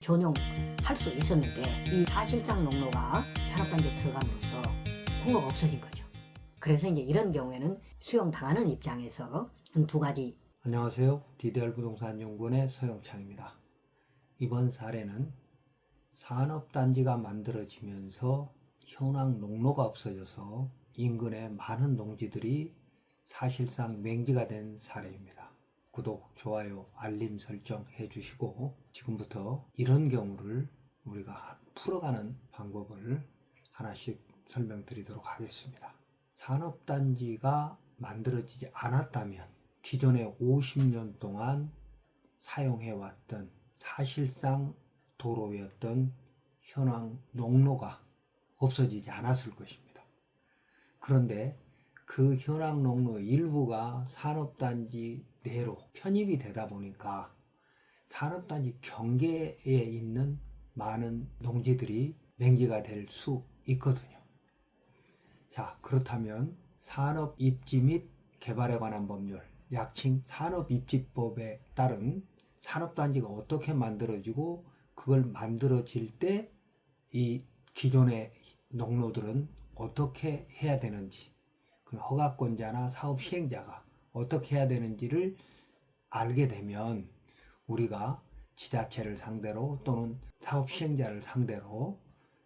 전용할 수 있었는데 이 사실상 농로가 산업단지에 들어감으로써 통로가 없어진 거죠. 그래서 이제 이런 경우에는 수용당하는 입장에서 두 가지. 안녕하세요. DDR 부동산 연구원의 서영창입니다. 이번 사례는 산업단지가 만들어지면서 현황 농로가 없어져서 인근의 많은 농지들이 사실상 맹지가 된 사례입니다. 구독, 좋아요, 알림 설정 해주시고 지금부터 이런 경우를 우리가 풀어가는 방법을 하나씩 설명드리도록 하겠습니다. 산업단지가 만들어지지 않았다면 기존에 50년 동안 사용해왔던 사실상 도로였던 현황 농로가 없어지지 않았을 것입니다. 그런데 그 현황 농로 일부가 산업단지 내로 편입이 되다 보니까 산업단지 경계에 있는 많은 농지들이 맹지가 될 수 있거든요. 자, 그렇다면 산업입지 및 개발에 관한 법률, 약칭 산업입지법에 따른 산업단지가 어떻게 만들어지고 그걸 만들어질 때 이 기존의 농로들은 어떻게 해야 되는지, 그 허가권자나 사업 시행자가 어떻게 해야 되는지를 알게 되면 우리가 지자체를 상대로 또는 사업 시행자를 상대로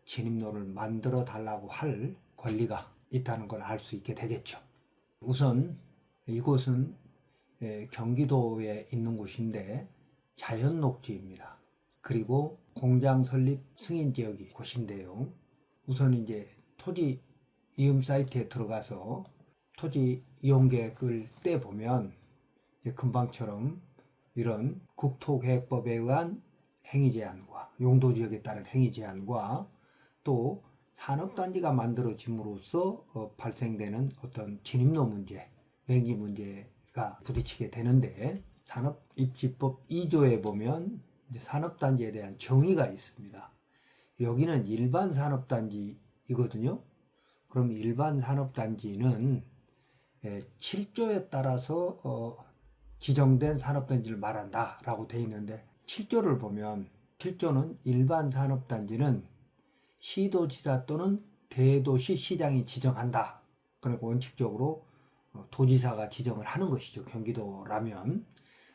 진입로를 만들어 달라고 할 권리가 있다는 걸 알 수 있게 되겠죠. 우선 이곳은 경기도에 있는 곳인데 자연 녹지입니다. 그리고 공장 설립 승인 지역이 곳인데요. 우선 이제 토지 이음 사이트에 들어가서 토지 이용 계획을 떼보면 금방처럼 이런 국토계획법에 의한 행위 제한과 용도 지역에 따른 행위 제한과 또 산업단지가 만들어짐으로써 발생되는 어떤 진입로 문제, 맹지 문제가 부딪히게 되는데 산업입지법 2조에 보면 이제 산업단지에 대한 정의가 있습니다. 여기는 일반 산업단지이거든요. 그럼 일반 산업단지는 7조에 따라서 지정된 산업단지를 말한다 라고 되어 있는데 7조를 보면 7조는 일반 산업단지는 시도지사 또는 대도시 시장이 지정한다. 그러니까 원칙적으로 도지사가 지정을 하는 것이죠. 경기도라면.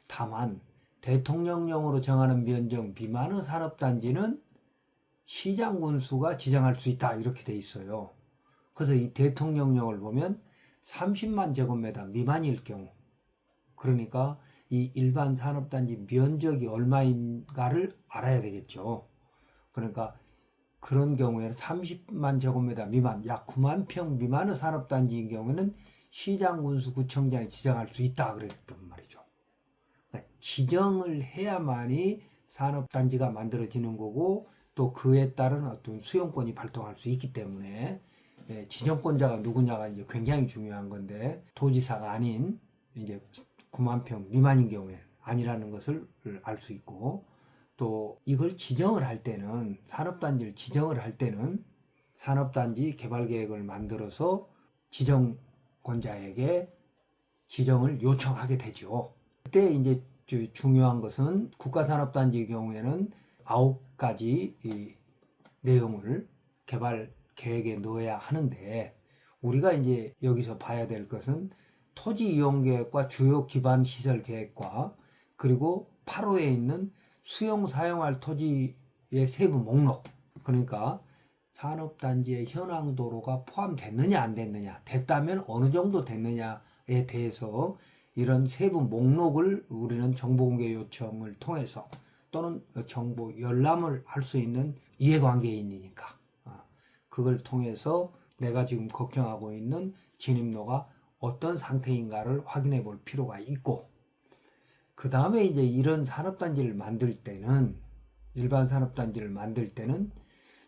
다만 대통령령으로 정하는 면적 미만의 산업단지는 시장 군수가 지정할 수 있다 이렇게 돼 있어요. 그래서 이 대통령령을 보면 30만 제곱미터 미만일 경우, 그러니까 이 일반 산업단지 면적이 얼마인가를 알아야 되겠죠. 그러니까 그런 경우에는 30만 제곱미터 미만, 약 9만 평 미만의 산업단지인 경우에는 시장군수 구청장이 지정할 수 있다 그랬단 말이죠. 그러니까 지정을 해야만이 산업단지가 만들어지는 거고 또 그에 따른 어떤 수용권이 발동할 수 있기 때문에 지정권자가 누구냐가 이제 굉장히 중요한 건데 도지사가 아닌 이제 9만 평 미만인 경우에 아니라는 것을 알 수 있고 또 이걸 지정을 할 때는 산업단지를 지정을 할 때는 산업단지 개발계획을 만들어서 지정권자에게 지정을 요청하게 되죠. 그때 이제 중요한 것은 국가산업단지의 경우에는 9가지 이 내용을 개발 계획에 넣어야 하는데 우리가 이제 여기서 봐야 될 것은 토지 이용 계획과 주요 기반 시설 계획과 그리고 8호에 있는 수용 사용할 토지의 세부 목록, 그러니까 산업단지의 현황 도로가 포함됐느냐 안 됐느냐, 됐다면 어느 정도 됐느냐에 대해서 이런 세부 목록을 우리는 정보공개 요청을 통해서 또는 정보 열람을 할 수 있는 이해관계인이니까 그걸 통해서 내가 지금 걱정하고 있는 진입로가 어떤 상태인가를 확인해 볼 필요가 있고, 그 다음에 이제 이런 산업단지를 만들 때는 일반 산업단지를 만들 때는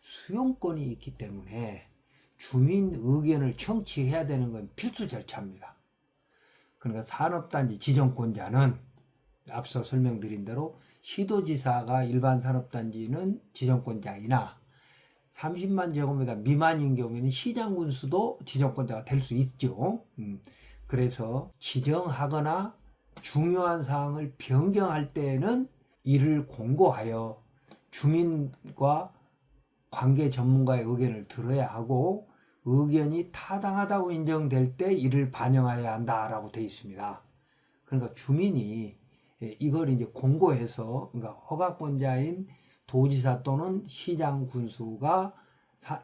수용권이 있기 때문에 주민 의견을 청취해야 되는 건 필수 절차입니다. 그러니까 산업단지 지정권자는 앞서 설명드린 대로 시도지사가 일반 산업단지는 지정권자이나 30만 제곱미터 미만인 경우에는 시장군수도 지정권자가 될 수 있죠. 그래서 지정하거나 중요한 사항을 변경할 때에는 이를 공고하여 주민과 관계 전문가의 의견을 들어야 하고 의견이 타당하다고 인정될 때 이를 반영해야 한다라고 되어 있습니다. 그러니까 주민이 이걸 이제 공고해서, 그러니까 허가권자인 도지사 또는 시장 군수가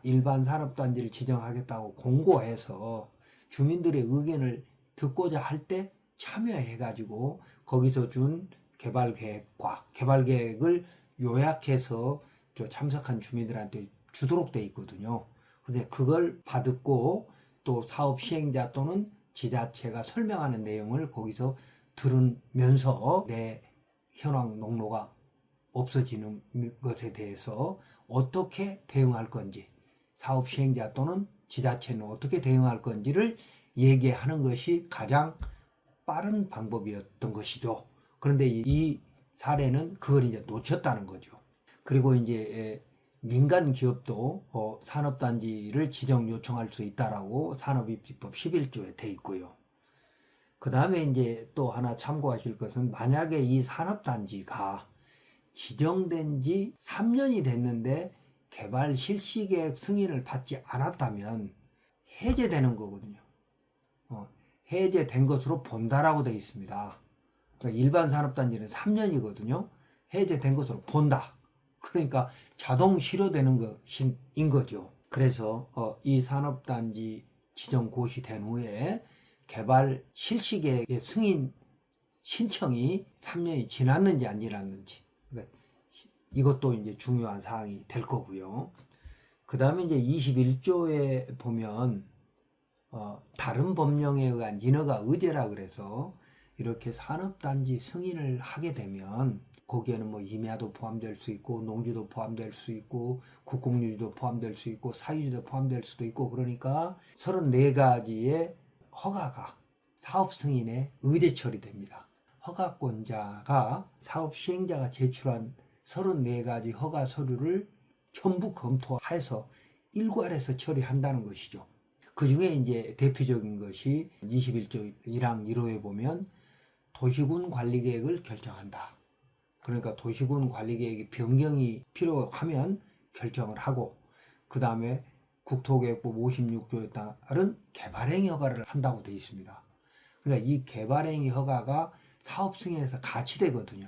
일반 산업단지를 지정하겠다고 공고해서 주민들의 의견을 듣고자 할 때 참여해가지고 거기서 준 개발계획과 개발계획을 요약해서 참석한 주민들한테 주도록 돼 있거든요. 근데 그걸 받고 또 사업 시행자 또는 지자체가 설명하는 내용을 거기서 들으면서 내 현황 농로가 없어지는 것에 대해서 어떻게 대응할 건지, 사업 시행자 또는 지자체는 어떻게 대응할 건지를 얘기하는 것이 가장 빠른 방법이었던 것이죠. 그런데 이 사례는 그걸 이제 놓쳤다는 거죠. 그리고 이제 민간 기업도 산업단지를 지정 요청할 수 있다라고 산업입지법 11조에 돼 있고요. 그 다음에 이제 또 하나 참고하실 것은, 만약에 이 산업단지가 지정된 지 3년이 됐는데 개발 실시계획 승인을 받지 않았다면 해제되는 거거든요. 해제된 것으로 본다라고 되어 있습니다. 그러니까 일반 산업단지는 3년이거든요. 해제된 것으로 본다. 그러니까 자동 실효되는 것인 거죠. 그래서 이 산업단지 지정 고시된 후에 개발 실시계획의 승인 신청이 3년이 지났는지 안 지났는지, 그러니까 이것도 이제 중요한 사항이 될 거고요. 그 다음에 이제 21조에 보면 다른 법령에 의한 인허가 의제라 그래서 이렇게 산업단지 승인을 하게 되면 거기에는 뭐 임야도 포함될 수 있고 농지도 포함될 수 있고 국공유지도 포함될 수 있고 사유지도 포함될 수도 있고, 그러니까 34가지의 허가가 사업 승인에 의제 처리됩니다. 허가권자가 사업 시행자가 제출한 34가지 허가 서류를 전부 검토해서 일괄해서 처리한다는 것이죠. 그 중에 이제 대표적인 것이 21조 1항 1호에 보면 도시군 관리계획을 결정한다. 그러니까 도시군 관리계획이 변경이 필요하면 결정을 하고, 그 다음에 국토계획법 56조에 따른 개발행위 허가를 한다고 되어 있습니다. 그러니까 이 개발행위 허가가 사업 승인에서 가치되거든요.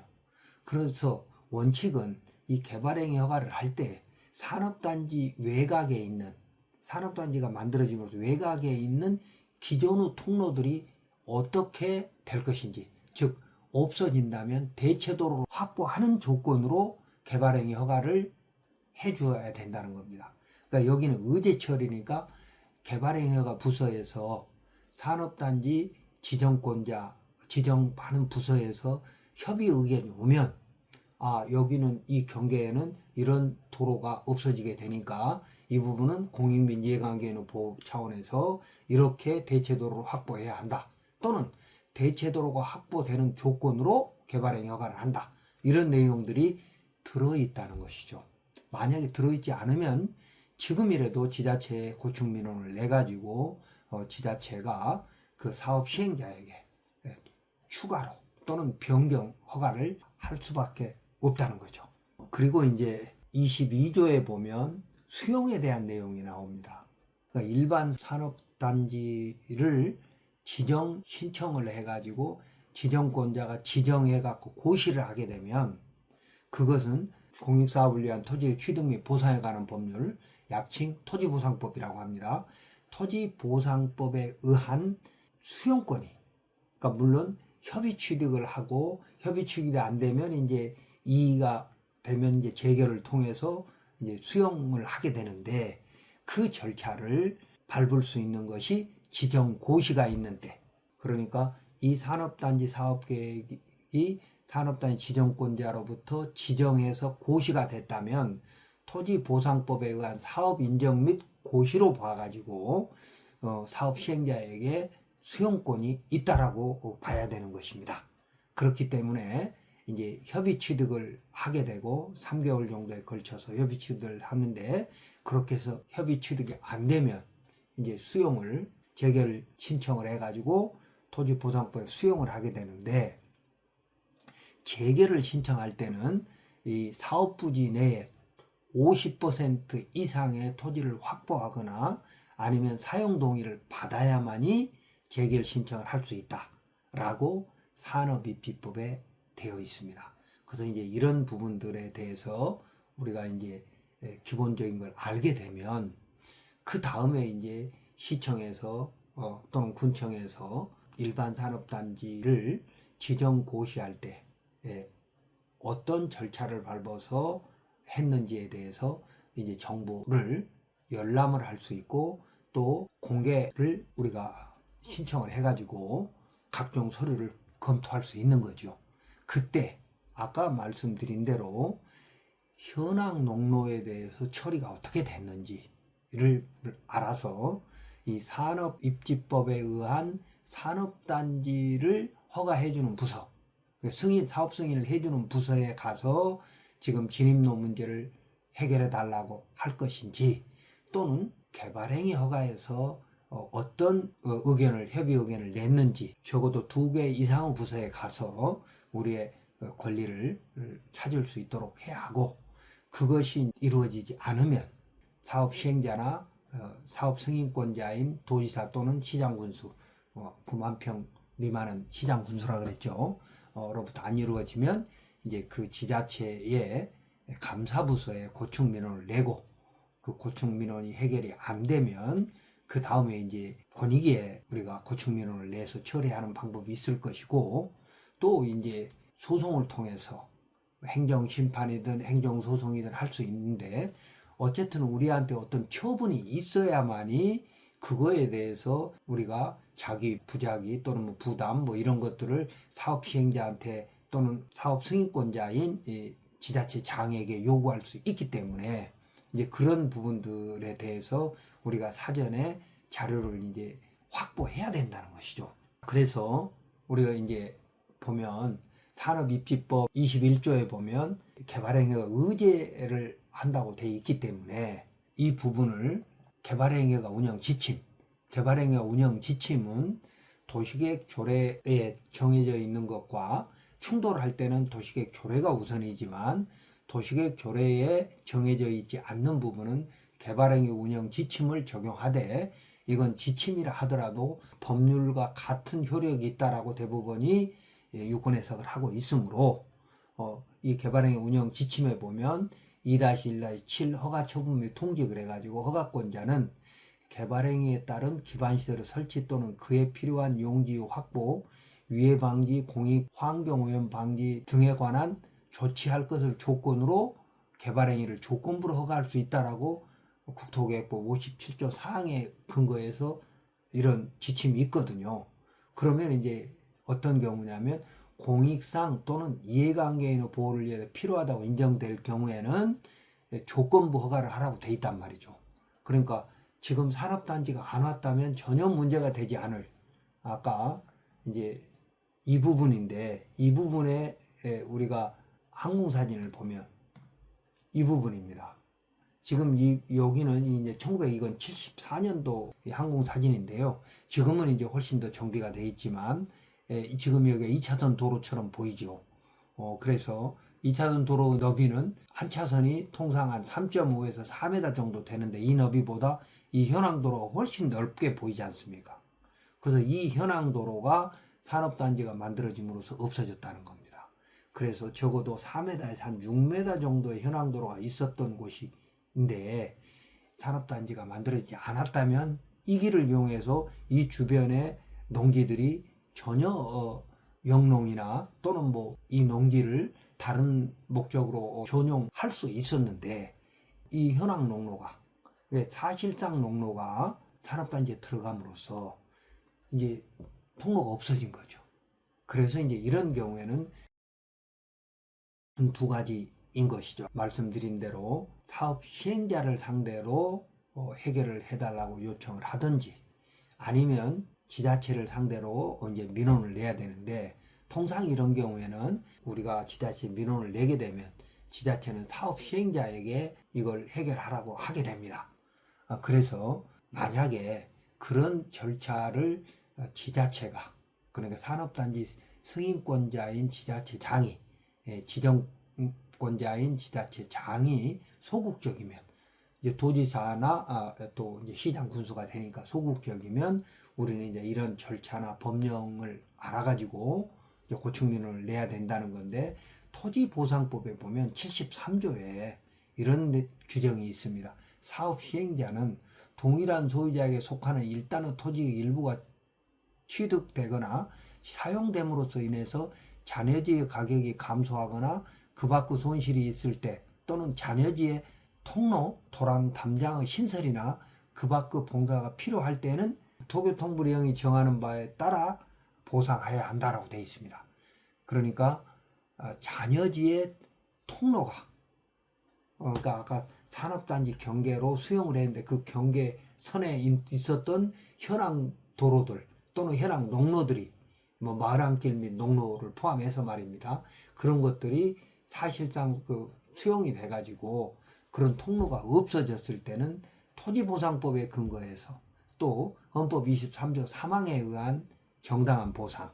그래서 원칙은 이 개발행위 허가를 할 때 산업단지 외곽에 있는, 산업단지가 만들어지면서 외곽에 있는 기존의 통로들이 어떻게 될 것인지, 즉 없어진다면 대체도로를 확보하는 조건으로 개발행위 허가를 해줘야 된다는 겁니다. 그러니까 여기는 의제 처리니까 개발행위 허가 부서에서 산업단지 지정권자, 지정하는 부서에서 협의 의견이 오면, 여기는 이 경계에는 이런 도로가 없어지게 되니까 이 부분은 공익 및 이해관계인의 보호 차원에서 이렇게 대체도로를 확보해야 한다. 또는 대체도로가 확보되는 조건으로 개발행위 허가를 한다. 이런 내용들이 들어있다는 것이죠. 만약에 들어있지 않으면 지금이라도 지자체에 고충민원을 내가지고 지자체가 그 사업 시행자에게 추가로 또는 변경 허가를 할 수밖에 없다는 거죠. 그리고 이제 22조에 보면 수용에 대한 내용이 나옵니다. 그러니까 일반 산업단지를 지정 신청을 해가지고 지정권자가 지정해갖고 고시를 하게 되면 그것은 공익사업을 위한 토지의 취득 및 보상에 관한 법률, 약칭 토지보상법이라고 합니다. 토지보상법에 의한 수용권이, 그러니까 물론 협의 취득을 하고 협의 취득이 안 되면 이제 이의가 되면 이제 재결을 통해서 이제 수용을 하게 되는데, 그 절차를 밟을 수 있는 것이 지정 고시가 있는 때, 그러니까 이 산업단지 사업계획이 산업단지 지정권자로부터 지정해서 고시가 됐다면 토지보상법에 의한 사업 인정 및 고시로 봐가지고 사업 시행자에게 수용권이 있다라고 봐야 되는 것입니다. 그렇기 때문에 이제 협의 취득을 하게 되고 3개월 정도에 걸쳐서 협의 취득을 하는데, 그렇게 해서 협의 취득이 안 되면 이제 수용을 재결 신청을 해가지고 토지보상법에 수용을 하게 되는데, 재결을 신청할 때는 이 사업부지 내에 50% 이상의 토지를 확보하거나 아니면 사용 동의를 받아야만이 재개발 신청을 할 수 있다라고 산업입지법에 되어 있습니다. 그래서 이제 이런 부분들에 대해서 우리가 이제 기본적인 걸 알게 되면 그 다음에 이제 시청에서 또는 군청에서 일반 산업단지를 지정 고시할 때 어떤 절차를 밟아서 했는지에 대해서 이제 정보를 열람을 할 수 있고 또 공개를 우리가 신청을 해가지고 각종 서류를 검토할 수 있는 거죠. 그때 아까 말씀드린 대로 현황 농로에 대해서 처리가 어떻게 됐는지를 알아서 이 산업입지법에 의한 산업단지를 허가해주는 부서, 사업 승인을 해주는 부서에 가서 지금 진입로 문제를 해결해 달라고 할 것인지 또는 개발행위 허가에서 어떤 협의 의견을 냈는지 적어도 2개 이상의 부서에 가서 우리의 권리를 찾을 수 있도록 해야 하고, 그것이 이루어지지 않으면 사업 시행자나 사업 승인권자인 도지사 또는 시장군수, 9만 평 미만은 시장군수라 그랬죠. 로부터 안 이루어지면 이제 그 지자체의 감사부서에 고충 민원을 내고, 그 고충 민원이 해결이 안 되면 그 다음에 이제 권익위에 우리가 고충 민원을 내서 처리하는 방법이 있을 것이고, 또 이제 소송을 통해서 행정심판이든 행정소송이든 할 수 있는데, 어쨌든 우리한테 어떤 처분이 있어야만이 그거에 대해서 우리가 자기 부작위 또는 뭐 부담 뭐 이런 것들을 사업 시행자한테 또는 사업 승인권자인 지자체 장에게 요구할 수 있기 때문에 이제 그런 부분들에 대해서 우리가 사전에 자료를 이제 확보해야 된다는 것이죠. 그래서 우리가 이제 보면 산업입지법 21조에 보면 개발행위가 의제를 한다고 되어 있기 때문에 이 부분을 개발행위가 운영 지침, 개발행위가 운영 지침은 도시계획 조례에 정해져 있는 것과 충돌할 때는 도시계획 조례가 우선이지만 도시계획 조례에 정해져 있지 않는 부분은 개발행위 운영 지침을 적용하되, 이건 지침이라 하더라도 법률과 같은 효력이 있다라고 대법원이 유권 해석을 하고 있으므로 이 개발행위 운영 지침에 보면 2-1-7 허가 처분 및 통지 그래가지고 허가권자는 개발행위에 따른 기반시설의 설치 또는 그에 필요한 용지 확보, 위해 방지, 공익, 환경오염 방지 등에 관한 조치할 것을 조건으로 개발행위를 조건부로 허가할 수 있다라고 국토계획법 57조 4항에 근거해서 이런 지침이 있거든요. 그러면 이제 어떤 경우냐면 공익상 또는 이해관계인의 보호를 위해 필요하다고 인정될 경우에는 조건부 허가를 하라고 돼 있단 말이죠. 그러니까 지금 산업단지가 안 왔다면 전혀 문제가 되지 않을, 아까 이제 이 부분인데, 이 부분에 우리가 항공사진을 보면 이 부분입니다. 지금 여기는 이제 1974년도 항공사진인데요. 지금은 이제 훨씬 더 정비가 돼 있지만 지금 여기가 2차선 도로처럼 보이죠. 그래서 2차선 도로 너비는 한 차선이 통상 한 3.5에서 4m 정도 되는데 이 너비보다 이 현황도로가 훨씬 넓게 보이지 않습니까? 그래서 이 현황도로가 산업단지가 만들어짐으로써 없어졌다는 겁니다. 그래서 적어도 4m에서 한 6m 정도의 현황도로가 있었던 곳인데 산업단지가 만들어지지 않았다면 이 길을 이용해서 이 주변의 농지들이 전혀 영농이나 또는 뭐 이 농지를 다른 목적으로 전용할 수 있었는데, 이 현황 농로가 사실상 농로가 산업단지에 들어감으로써 이제 통로가 없어진 거죠. 그래서 이제 이런 경우에는 2가지인 것이죠. 말씀드린 대로 사업 시행자를 상대로 해결을 해달라고 요청을 하든지, 아니면 지자체를 상대로 이제 민원을 내야 되는데, 통상 이런 경우에는 우리가 지자체 민원을 내게 되면 지자체는 사업 시행자에게 이걸 해결하라고 하게 됩니다. 그래서 만약에 그런 절차를 지자체가, 그러니까 산업단지 승인권자인 지자체장이 지정 주권자인 지자체장이 소극적이면, 이제 도지사나 또 이제 시장 군수가 되니까 소극적이면 우리는 이제 이런 절차나 법령을 알아가지고 이제 고충민원을 내야 된다는 건데, 토지보상법에 보면 73조에 이런 규정이 있습니다. 사업 시행자는 동일한 소유자에게 속하는 일단의 토지의 일부가 취득되거나 사용됨으로써 인해서 잔여지의 가격이 감소하거나 그 밖의 손실이 있을 때, 또는 잔여지의 통로, 도랑, 담장의 신설이나 그 밖의 봉사가 필요할 때는 도교통부령이 정하는 바에 따라 보상해야 한다라고 되어 있습니다. 그러니까 잔여지의 통로가, 그러니까 아까 산업단지 경계로 수용을 했는데 그 경계선에 있었던 현황 도로들 또는 현황 농로들이, 뭐 마을안길 및 농로를 포함해서 말입니다. 그런 것들이 사실상 그 수용이 돼가지고 그런 통로가 없어졌을 때는 토지보상법에 근거해서, 또 헌법 23조 3항에 의한 정당한 보상,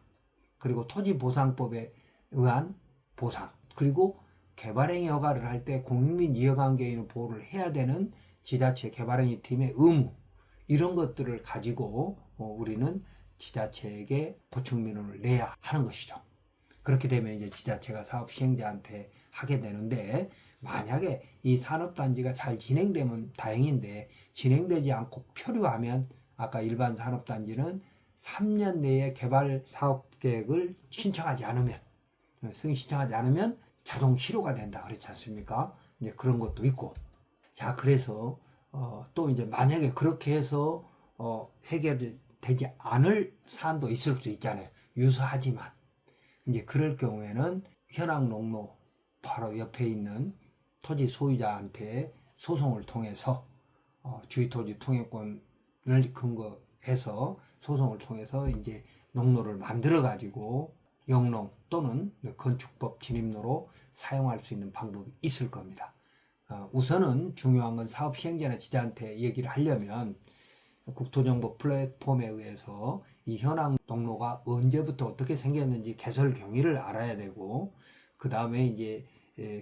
그리고 토지보상법에 의한 보상, 그리고 개발행위 허가를 할 때 공익민 이해관계인의 보호를 해야 되는 지자체 개발행위 팀의 의무, 이런 것들을 가지고 우리는 지자체에게 고충민원을 내야 하는 것이죠. 그렇게 되면 이제 지자체가 사업 시행자한테 하게 되는데, 만약에 이 산업단지가 잘 진행되면 다행인데 진행되지 않고 표류하면, 아까 일반 산업단지는 3년 내에 개발 사업계획을 신청하지 않으면, 승인 신청하지 않으면 자동 실효가 된다 그랬지 않습니까? 이제 그런 것도 있고. 자, 그래서 또 이제 만약에 그렇게 해서 해결되지 않을 사안도 있을 수 있잖아요. 유사하지만. 이제 그럴 경우에는 현황 농로 바로 옆에 있는 토지 소유자한테 소송을 통해서 주의토지 통행권을 근거해서 소송을 통해서 이제 농로를 만들어 가지고 영농 또는 건축법 진입로로 사용할 수 있는 방법이 있을 겁니다. 우선은 중요한 건 사업 시행자나 지자한테 얘기를 하려면 국토정보 플랫폼에 의해서 이 현황 농로가 언제부터 어떻게 생겼는지 개설 경위를 알아야 되고, 그 다음에 이제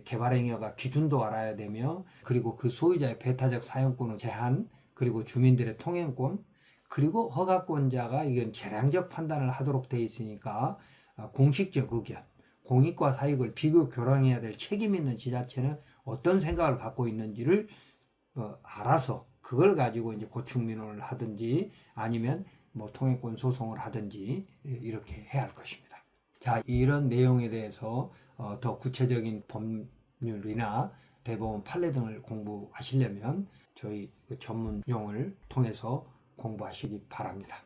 개발행위가 기준도 알아야 되며, 그리고 그 소유자의 배타적 사용권의 제한, 그리고 주민들의 통행권, 그리고 허가권자가 이건 계량적 판단을 하도록 되어 있으니까 공식적 의견, 공익과 사익을 비교 교량해야 될 책임 있는 지자체는 어떤 생각을 갖고 있는지를 알아서 그걸 가지고 이제 고충민원을 하든지 아니면 뭐 통행권 소송을 하든지 이렇게 해야 할 것입니다. 자, 이런 내용에 대해서 더 구체적인 법률이나 대법원 판례 등을 공부하시려면 저희 전문 용어를 통해서 공부하시기 바랍니다.